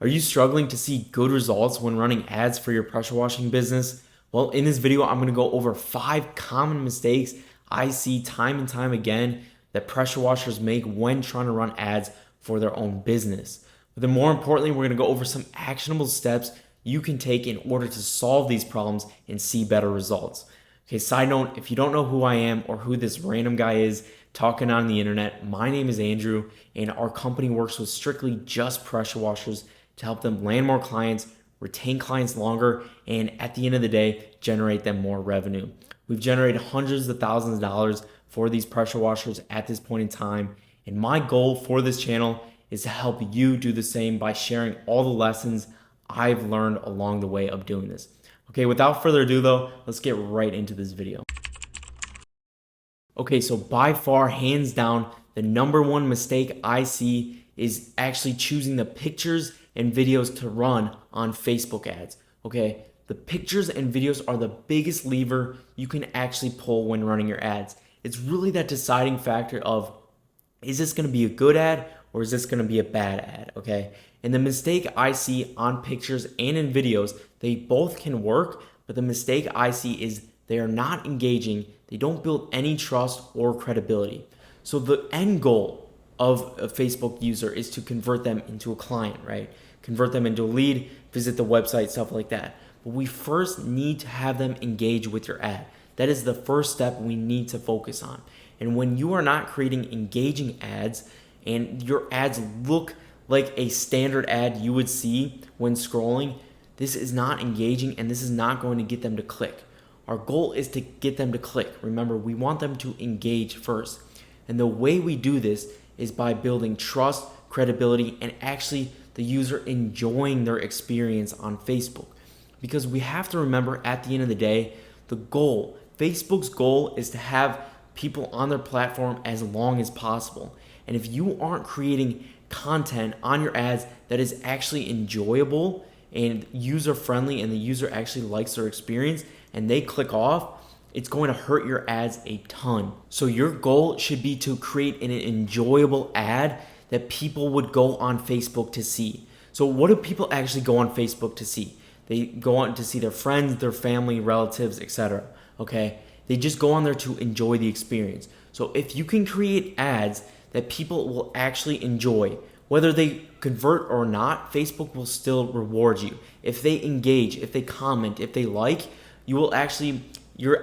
Are you struggling to see good results when running ads for your pressure washing business? Well, in this video, I'm going to go over 5 common mistakes I see time and time again that pressure washers make when trying to run ads for their own business. But then more importantly, we're going to go over some actionable steps you can take in order to solve these problems and see better results. Okay, side note, if you don't know who I am or who this random guy is talking on the internet, my name is Andrew, and our company works with strictly just pressure washers to help them land more clients, retain clients longer, and at the end of the day, generate them more revenue. We've generated hundreds of thousands of dollars for these pressure washers at this point in time. And my goal for this channel is to help you do the same by sharing all the lessons I've learned along the way of doing this. Okay, without further ado though, let's get right into this video. Okay, so by far, hands down, the number one mistake I see is actually choosing the pictures and videos to run on Facebook ads. Okay, the pictures and videos are the biggest lever you can actually pull when running your ads. It's really that deciding factor of, is this gonna be a good ad or is this gonna be a bad ad, okay? And the mistake I see on pictures and in videos, they both can work, but the mistake I see is they are not engaging, they don't build any trust or credibility. So the end goal of a Facebook user is to convert them into a client, right? Convert them into a lead, visit the website, stuff like that. But we first need to have them engage with your ad. That is the first step we need to focus on. And when you are not creating engaging ads and your ads look like a standard ad you would see when scrolling, this is not engaging and this is not going to get them to click. Our goal is to get them to click. Remember, we want them to engage first. And the way we do this is by building trust, credibility, and actually the user enjoying their experience on Facebook. Because we have to remember at the end of the day, the goal, Facebook's goal is to have people on their platform as long as possible. And if you aren't creating content on your ads that is actually enjoyable and user friendly and the user actually likes their experience and they click off, it's going to hurt your ads a ton. So your goal should be to create an enjoyable ad that people would go on Facebook to see. So what do people actually go on Facebook to see? They go on to see their friends, their family, relatives, etc. Okay? They just go on there to enjoy the experience. So if you can create ads that people will actually enjoy, whether they convert or not, Facebook will still reward you. If they engage, if they comment, if they like, your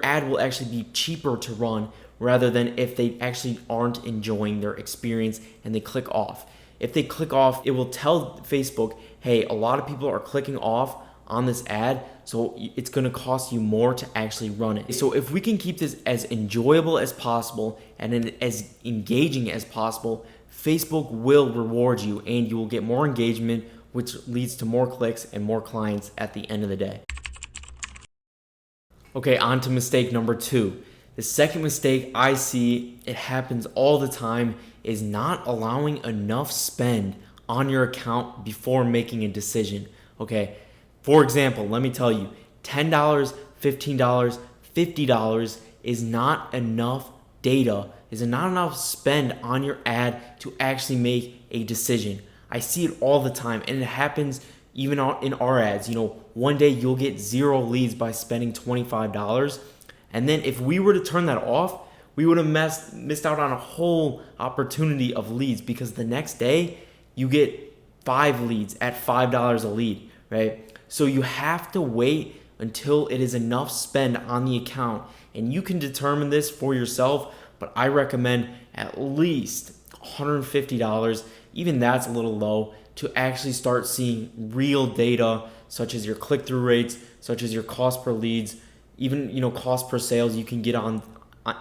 ad will actually be cheaper to run rather than if they actually aren't enjoying their experience and they click off. If they click off, it will tell Facebook, hey, a lot of people are clicking off on this ad, so it's gonna cost you more to actually run it. So if we can keep this as enjoyable as possible and as engaging as possible, Facebook will reward you and you will get more engagement, which leads to more clicks and more clients at the end of the day. Okay, on to mistake number 2. The second mistake I see, it happens all the time, is not allowing enough spend on your account before making a decision. Okay, for example, let me tell you, $10, $15, $50 is not enough data, is not enough spend on your ad to actually make a decision. I see it all the time and it happens even in our ads. You know, one day you'll get 0 leads by spending $25. And then if we were to turn that off, we would have missed out on a whole opportunity of leads because the next day you get 5 leads at $5 a lead, right? So you have to wait until it is enough spend on the account. And you can determine this for yourself, but I recommend at least $150, even that's a little low, to actually start seeing real data such as your click-through rates, such as your cost per leads, even cost per sales. You can get on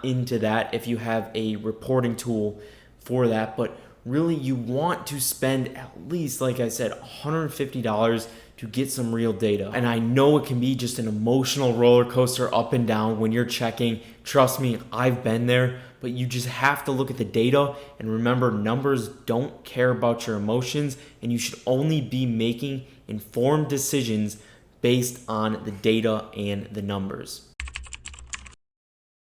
into that if you have a reporting tool for that. But really, you want to spend at least, like I said, $150 to get some real data. And I know it can be just an emotional roller coaster up and down when you're checking. Trust me, I've been there. But you just have to look at the data and remember, numbers don't care about your emotions, and you should only be making informed decisions based on the data and the numbers.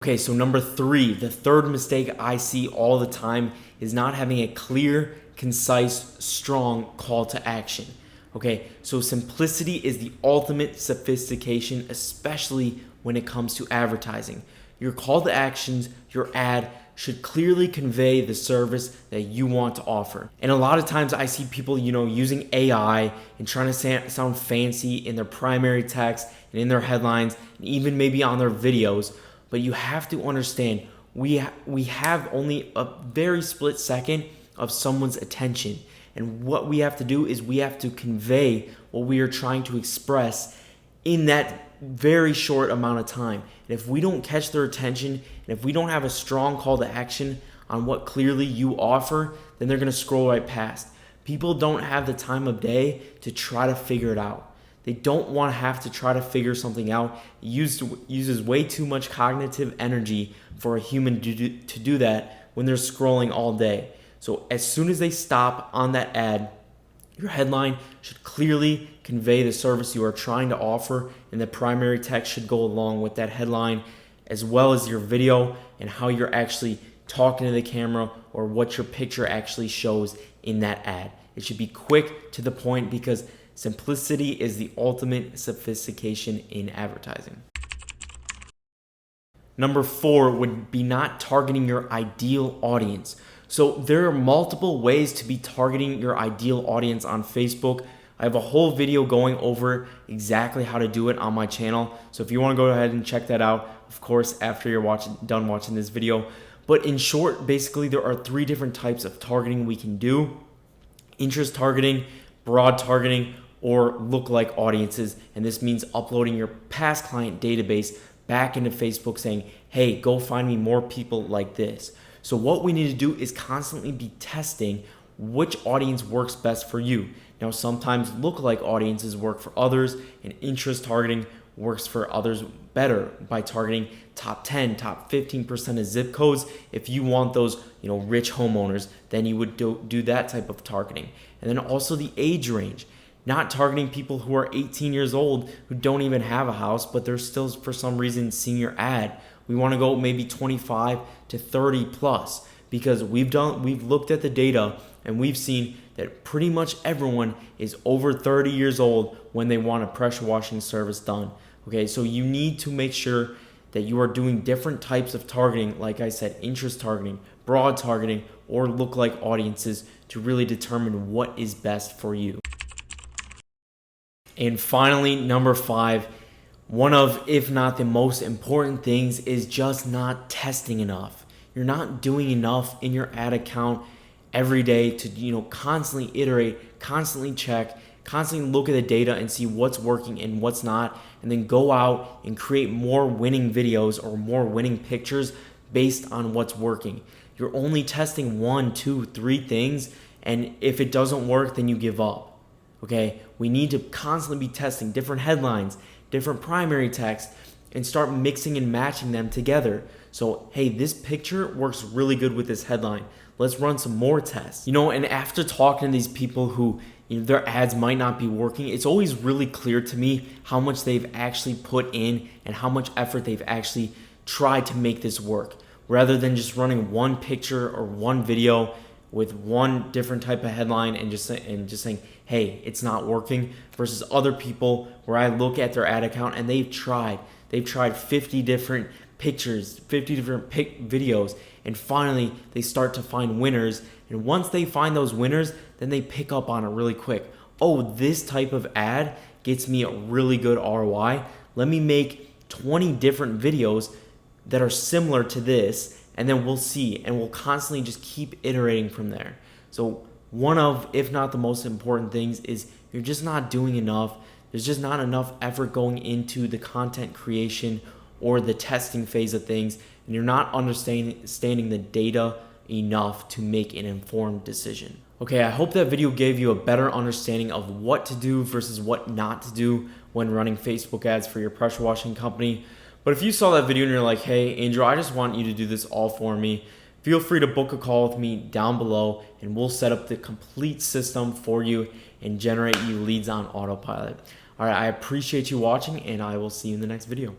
Okay, so number 3, the third mistake I see all the time is not having a clear, concise, strong call to action. Okay, so simplicity is the ultimate sophistication, especially when it comes to advertising. Your call to actions, your ad should clearly convey the service that you want to offer. And a lot of times I see people, using AI and trying to sound fancy in their primary text and in their headlines and even maybe on their videos. But you have to understand, we have only a very split second of someone's attention. And what we have to do is we have to convey what we are trying to express in that very short amount of time. And if we don't catch their attention, and if we don't have a strong call to action on what clearly you offer, then they're going to scroll right past. People don't have the time of day to try to figure it out. They don't want to have to try to figure something out. It uses way too much cognitive energy for a human to do that when they're scrolling all day. So as soon as they stop on that ad, your headline should clearly convey the service you are trying to offer, and the primary text should go along with that headline, as well as your video and how you're actually talking to the camera or what your picture actually shows in that ad. It should be quick to the point because simplicity is the ultimate sophistication in advertising. Number 4 would be not targeting your ideal audience. So there are multiple ways to be targeting your ideal audience on Facebook. I have a whole video going over exactly how to do it on my channel. So if you want to go ahead and check that out, of course, after you're done watching this video. But in short, basically there are 3 different types of targeting we can do: interest targeting, broad targeting, or lookalike audiences. And this means uploading your past client database back into Facebook saying, hey, go find me more people like this. So what we need to do is constantly be testing which audience works best for you. Now, sometimes lookalike audiences work for others, and interest targeting works for others better by targeting top 10, top 15% of zip codes. If you want those, rich homeowners, then you would do that type of targeting. And then also the age range. Not targeting people who are 18 years old who don't even have a house, but they're still for some reason seeing your ad. We want to go maybe 25 to 30 plus, because we've looked at the data and we've seen that pretty much everyone is over 30 years old when they want a pressure washing service done. Okay, so you need to make sure that you are doing different types of targeting, like I said, interest targeting, broad targeting, or lookalike audiences to really determine what is best for you. And finally, number 5, one of, if not the most important things, is just not testing enough. You're not doing enough in your ad account every day to, constantly iterate, constantly check, constantly look at the data and see what's working and what's not, and then go out and create more winning videos or more winning pictures based on what's working. You're only testing 1, 2, 3 things, and if it doesn't work, then you give up. Okay, we need to constantly be testing different headlines, different primary text, and start mixing and matching them together. So, hey, this picture works really good with this headline. Let's run some more tests. And after talking to these people who, their ads might not be working, it's always really clear to me how much they've actually put in and how much effort they've actually tried to make this work, rather than just running one picture or one video with one different type of headline and just saying, hey, it's not working, versus other people where I look at their ad account and they've tried 50 different pictures, 50 different videos, and finally they start to find winners. And once they find those winners, then they pick up on it really quick. Oh, this type of ad gets me a really good ROI. Let me make 20 different videos that are similar to this, and then we'll see, and we'll constantly just keep iterating from there. So one of, if not the most important things, is you're just not doing enough. There's just not enough effort going into the content creation or the testing phase of things, and you're not understanding the data enough to make an informed decision. Okay, I hope that video gave you a better understanding of what to do versus what not to do when running Facebook ads for your pressure washing company. But if you saw that video and you're like, hey, Andrew, I just want you to do this all for me, feel free to book a call with me down below, and we'll set up the complete system for you and generate you leads on autopilot. All right, I appreciate you watching, and I will see you in the next video.